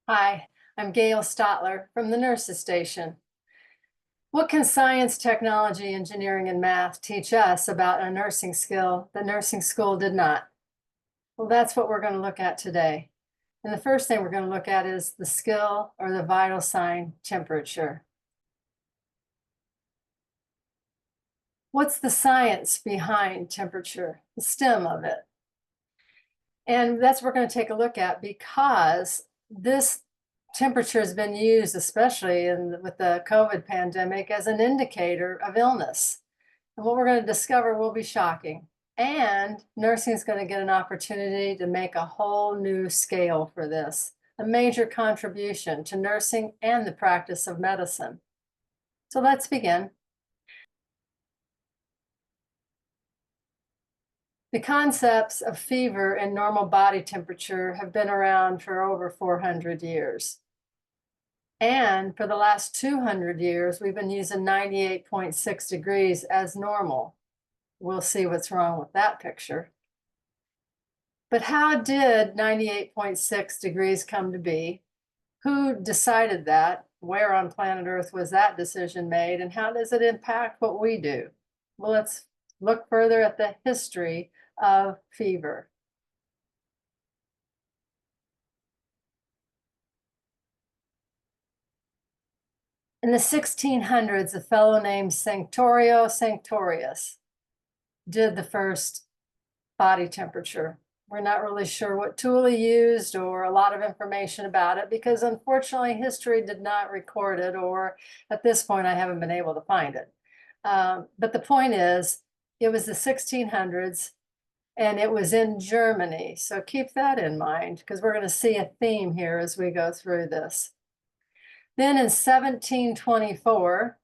Hi, I'm Gail Stotler from the Nurses Station. What can science, technology, engineering, and math teach us about a nursing skill that nursing school did not? Well, that's what we're going to look at today. And the first thing we're going to look at is the skill or the vital sign temperature. What's the science behind temperature, the stem of it? And that's what we're going to take a look at because this temperature has been used, especially with the COVID pandemic, as an indicator of illness. And what we're going to discover will be shocking. And nursing is going to get an opportunity to make a whole new scale for this, a major contribution to nursing and the practice of medicine. So let's begin. The concepts of fever and normal body temperature have been around for over 400 years. And for the last 200 years, we've been using 98.6 degrees as normal. We'll see what's wrong with that picture. But how did 98.6 degrees come to be? Who decided that? Where on planet Earth was that decision made? And how does it impact what we do? Well, let's look further at the history of fever. In the 1600s, a fellow named Sanctorio Sanctorius did the first body temperature. We're not really sure what tool he used or a lot of information about it because unfortunately history did not record it, or at this point I haven't been able to find it. But the point is, it was the 1600s and it was in Germany. So keep that in mind because we're going to see a theme here as we go through this. Then in 1724,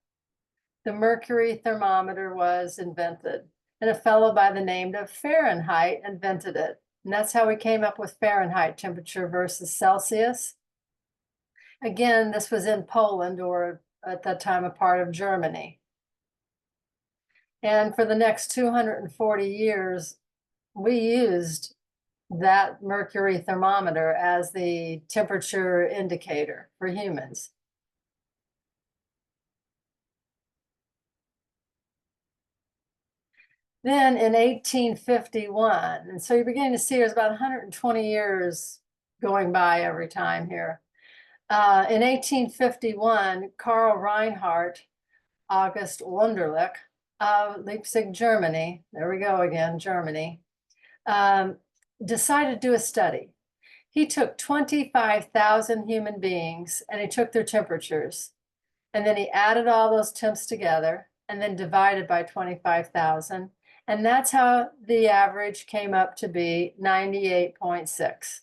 the mercury thermometer was invented, and a fellow by the name of Fahrenheit invented it. And that's how we came up with Fahrenheit temperature versus Celsius. Again, this was in Poland, or at that time a part of Germany. And for the next 240 years, we used that mercury thermometer as the temperature indicator for humans. Then in 1851, and so you're beginning to see there's about 120 years going by every time here. In 1851, Karl Reinhardt, August Wunderlich of Leipzig, Germany, there we go again, Germany, decided to do a study. He took 25,000 human beings and he took their temperatures. And then he added all those temps together and then divided by 25,000. And that's how the average came up to be 98.6.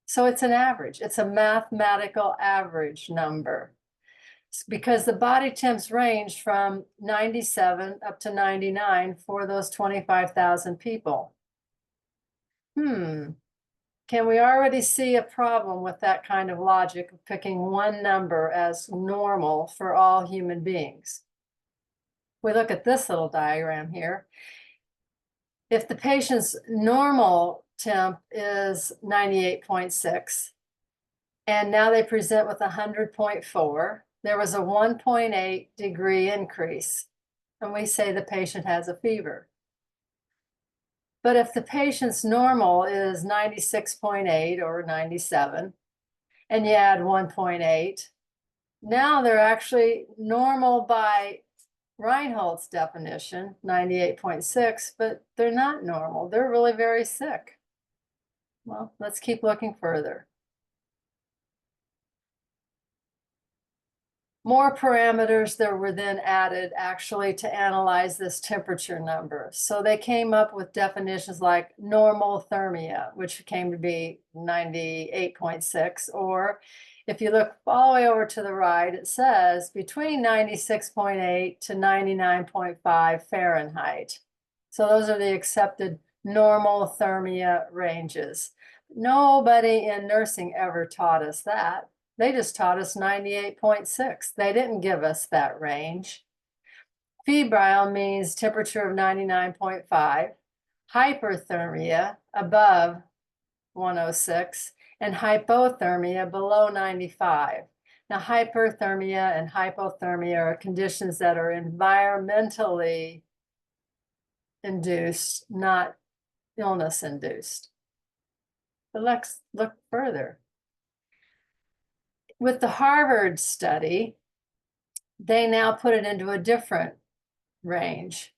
So it's an average. It's a mathematical average number because the body temps ranged from 97 up to 99 for those 25,000 people. Can we already see a problem with that kind of logic of picking one number as normal for all human beings? We look at this little diagram here. If the patient's normal temp is 98.6, and now they present with 100.4, there was a 1.8 degree increase, and we say the patient has a fever. But if the patient's normal is 96.8 or 97, and you add 1.8, now they're actually normal by Reinhold's definition, 98.6, but they're not normal. They're really very sick. Well, let's keep looking further. More parameters that were then added actually to analyze this temperature number. So they came up with definitions like normothermia, which came to be 98.6, or if you look all the way over to the right, it says between 96.8 to 99.5 Fahrenheit. So those are the accepted normothermia ranges. Nobody in nursing ever taught us that. They just taught us 98.6. They didn't give us that range. Febrile means temperature of 99.5, hyperthermia above 106, and hypothermia below 95. Now, hyperthermia and hypothermia are conditions that are environmentally induced, not illness induced. But let's look further. With the Harvard study, they now put it into a different range.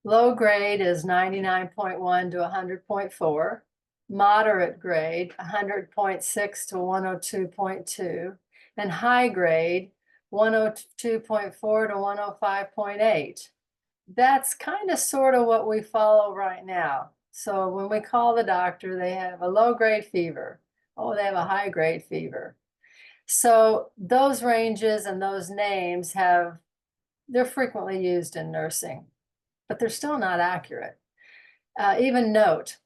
Low grade is 99.1 to 100.4. Moderate grade, 100.6 to 102.2. And high grade, 102.4 to 105.8. That's kind of sort of what we follow right now. So when we call the doctor, they have a low grade fever. Oh, they have a high grade fever. So those ranges and those names they're frequently used in nursing, but they're still not accurate. Even note,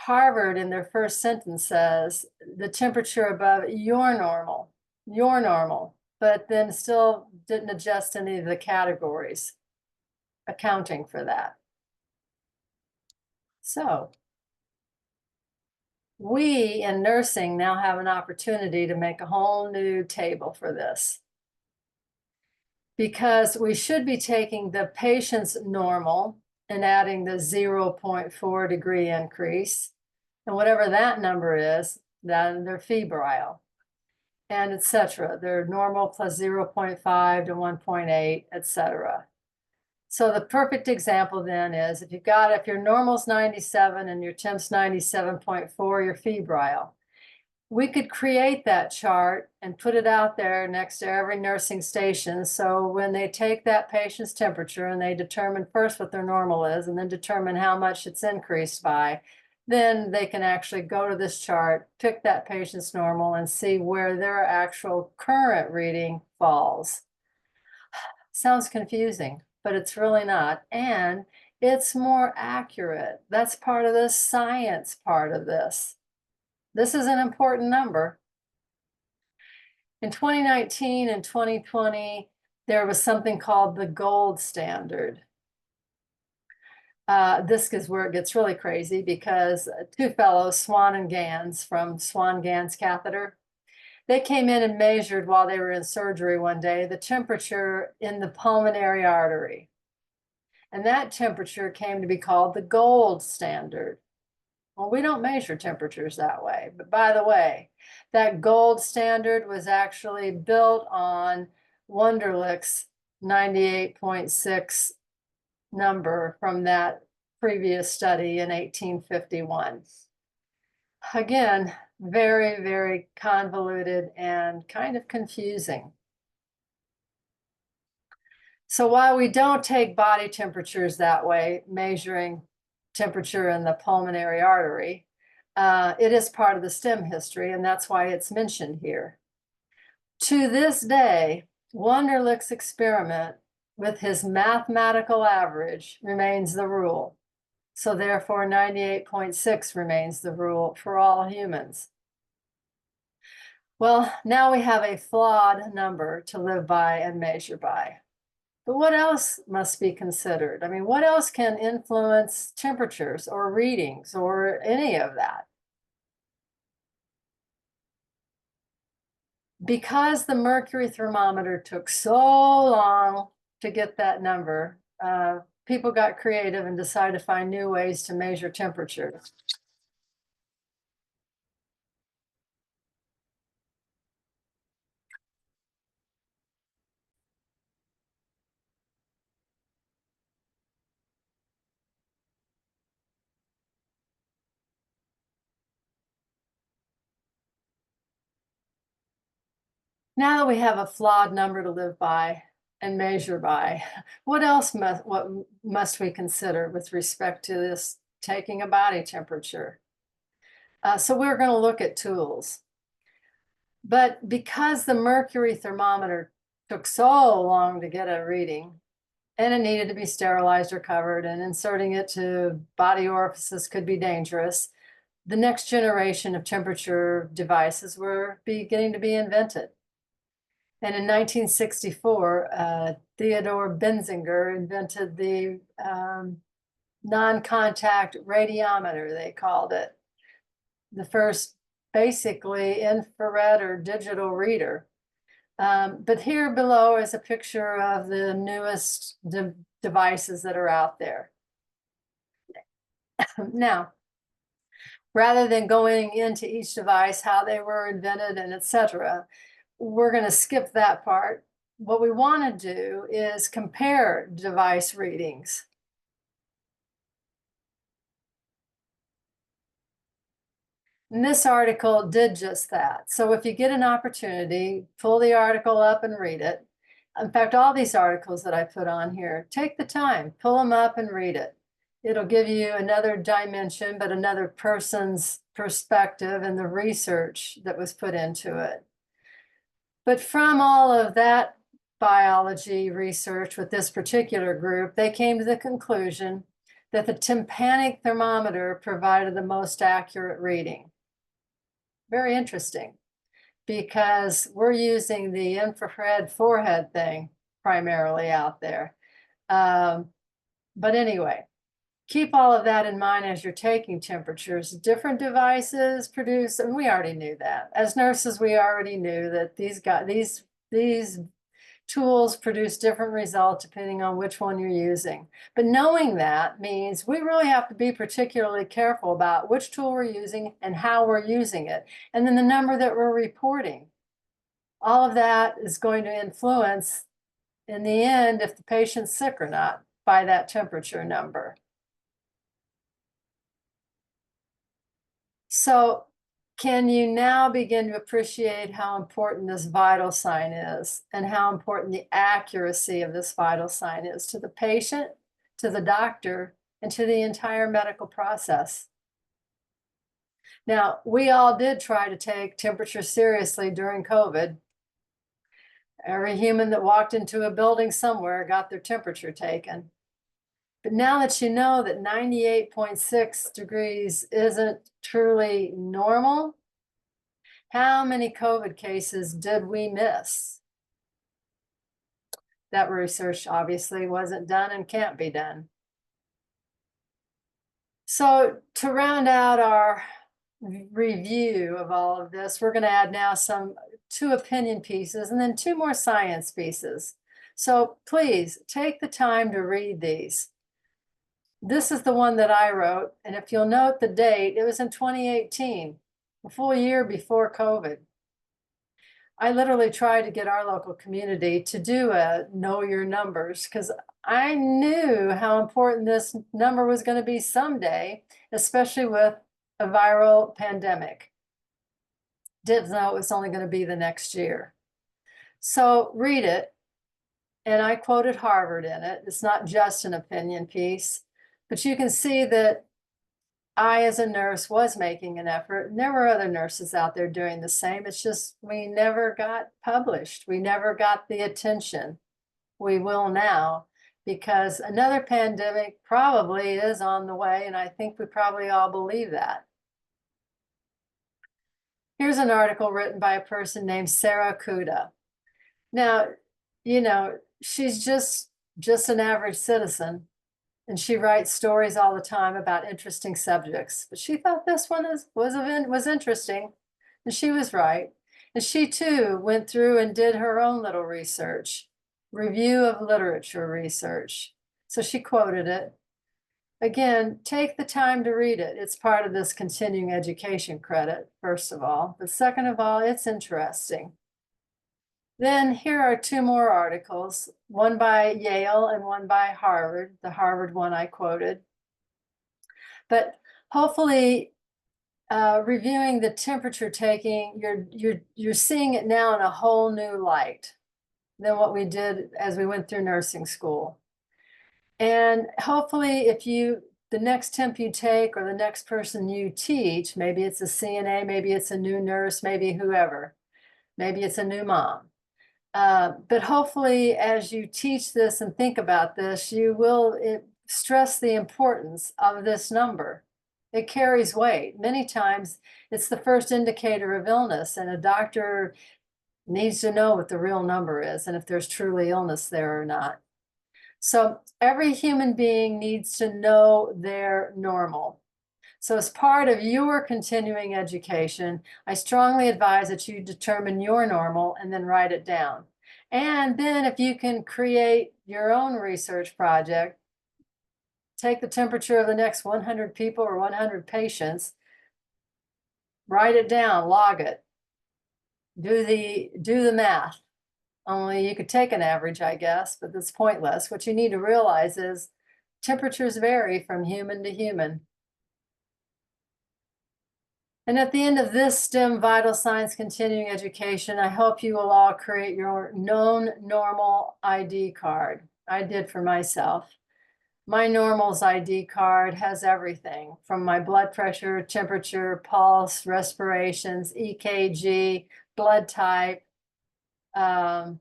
Harvard in their first sentence says the temperature above your normal, but then still didn't adjust any of the categories accounting for that. So we in nursing now have an opportunity to make a whole new table for this, because we should be taking the patient's normal and adding the 0.4 degree increase, and whatever that number is, then they're febrile, and etc. They're normal plus 0.5 to 1.8, etc. So the perfect example then is if your normal's 97 and your temp's 97.4, you're febrile. We could create that chart and put it out there next to every nursing station. So when they take that patient's temperature and they determine first what their normal is and then determine how much it's increased by, then they can actually go to this chart, pick that patient's normal and see where their actual current reading falls. Sounds confusing, but it's really not. And it's more accurate. That's part of the science part of this. This is an important number. In 2019 and 2020, there was something called the gold standard. This is where it gets really crazy because two fellows, Swan and Gans from Swan-Ganz catheter, they came in and measured while they were in surgery one day the temperature in the pulmonary artery. And that temperature came to be called the gold standard. Well, we don't measure temperatures that way. But by the way, that gold standard was actually built on Wunderlich's 98.6 number from that previous study in 1851. Again, very, very convoluted and kind of confusing. So while we don't take body temperatures that way, measuring temperature in the pulmonary artery, it is part of the STEM history, and that's why it's mentioned here. To this day, Wunderlich's experiment with his mathematical average remains the rule. So therefore, 98.6 remains the rule for all humans. Well, now we have a flawed number to live by and measure by. But what else must be considered? I mean, what else can influence temperatures or readings or any of that? Because the mercury thermometer took so long to get that number, people got creative and decided to find new ways to measure temperatures. Now that we have a flawed number to live by and measure by, what must we consider with respect to this taking a body temperature? So we're going to look at tools. But because the mercury thermometer took so long to get a reading, and it needed to be sterilized or covered, and inserting it to body orifices could be dangerous, the next generation of temperature devices were beginning to be invented. And in 1964, Theodore Benzinger invented the non-contact radiometer, they called it. The first basically infrared or digital reader. But here below is a picture of the newest devices that are out there. Now, rather than going into each device, how they were invented and etc., we're going to skip that part. What we want to do is compare device readings. And this article did just that. So if you get an opportunity, pull the article up and read it. In fact, all these articles that I put on here, take the time, pull them up and read it. It'll give you another dimension, but another person's perspective and the research that was put into it. But from all of that biology research with this particular group, they came to the conclusion that the tympanic thermometer provided the most accurate reading. Very interesting, because we're using the infrared forehead thing primarily out there. But anyway, keep all of that in mind as you're taking temperatures. Different devices produce, and we already knew that. As nurses, we already knew that these tools produce different results depending on which one you're using. But knowing that means we really have to be particularly careful about which tool we're using and how we're using it, and then the number that we're reporting. All of that is going to influence, in the end, if the patient's sick or not by that temperature number. So can you now begin to appreciate how important this vital sign is and how important the accuracy of this vital sign is to the patient, to the doctor, and to the entire medical process? Now, we all did try to take temperature seriously during COVID. Every human that walked into a building somewhere got their temperature taken. But now that you know that 98.6 degrees isn't truly normal, how many COVID cases did we miss? That research obviously wasn't done and can't be done. So to round out our review of all of this, we're going to add now two opinion pieces and then two more science pieces. So please take the time to read these. This is the one that I wrote, and if you'll note the date, it was in 2018, a full year before COVID. I literally tried to get our local community to do a know your numbers because I knew how important this number was going to be someday, especially with a viral pandemic. Didn't know it was only going to be the next year. So read it, and I quoted Harvard in it. It's not just an opinion piece, but you can see that I, as a nurse, was making an effort, and there were other nurses out there doing the same. It's just we never got published. We never got the attention. We will now, because another pandemic probably is on the way, and I think we probably all believe that. Here's an article written by a person named Sarah Kuda. Now, you know, she's just an average citizen, and she writes stories all the time about interesting subjects. But she thought this one was interesting, and she was right. And she too went through and did her own little research, review of literature research. So she quoted it. Again, take the time to read it. It's part of this continuing education credit, first of all. But second of all, it's interesting. Then here are two more articles, one by Yale and one by Harvard, the Harvard one I quoted. But hopefully, reviewing the temperature taking, you're seeing it now in a whole new light than what we did as we went through nursing school. And hopefully, if the next temp you take or the next person you teach, maybe it's a CNA, maybe it's a new nurse, maybe whoever, maybe it's a new mom. But hopefully, as you teach this and think about this, you will stress the importance of this number. It carries weight. Many times, it's the first indicator of illness, and a doctor needs to know what the real number is and if there's truly illness there or not. So every human being needs to know their normal. So as part of your continuing education, I strongly advise that you determine your normal and then write it down. And then if you can create your own research project, take the temperature of the next 100 people or 100 patients, write it down, log it, do the math. Only you could take an average, I guess, but that's pointless. What you need to realize is temperatures vary from human to human. And at the end of this STEM Vital Signs continuing education, I hope you will all create your known normal ID card. I did for myself. My normal's ID card has everything from my blood pressure, temperature, pulse, respirations, EKG, blood type. On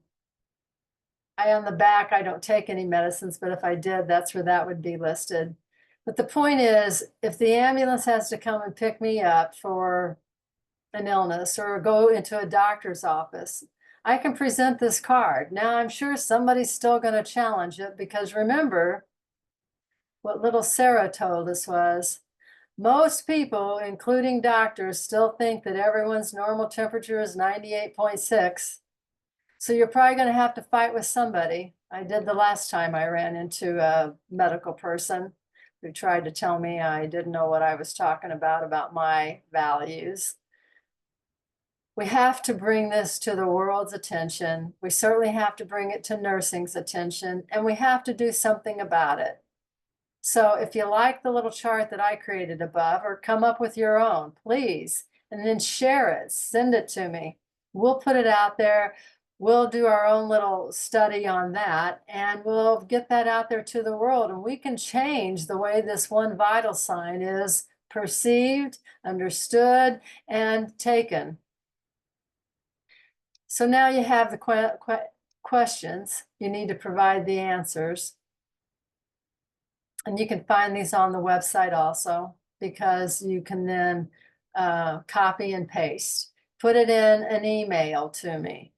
the back, I don't take any medicines, but if I did, that's where that would be listed. But the point is, if the ambulance has to come and pick me up for an illness or go into a doctor's office, I can present this card. Now, I'm sure somebody's still going to challenge it because remember, what little Sarah told us was, most people, including doctors, still think that everyone's normal temperature is 98.6. So you're probably going to have to fight with somebody. I did the last time I ran into a medical person who tried to tell me I didn't know what I was talking about my values. We have to bring this to the world's attention. We certainly have to bring it to nursing's attention, and we have to do something about it. So if you like the little chart that I created above, or come up with your own, please, and then share it, send it to me. We'll put it out there. We'll do our own little study on that, and we'll get that out there to the world, and we can change the way this one vital sign is perceived, understood, and taken. So now you have the questions. You need to provide the answers. And you can find these on the website also, because you can then copy and paste. Put it in an email to me.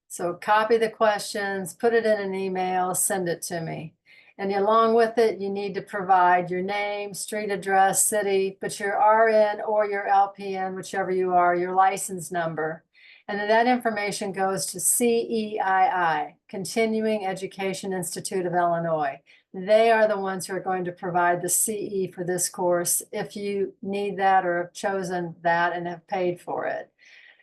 So copy the questions, put it in an email, send it to me. And along with it, you need to provide your name, street address, city, but your RN or your LPN, whichever you are, your license number. And then that information goes to CEII, Continuing Education Institute of Illinois. They are the ones who are going to provide the CE for this course if you need that or have chosen that and have paid for it.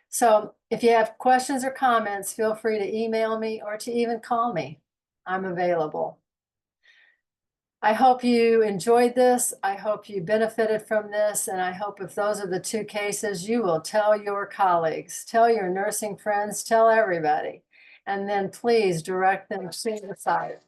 So if you have questions or comments, feel free to email me or to even call me. I'm available. I hope you enjoyed this. I hope you benefited from this. And I hope if those are the two cases, you will tell your colleagues, tell your nursing friends, tell everybody. And then please direct them to the site.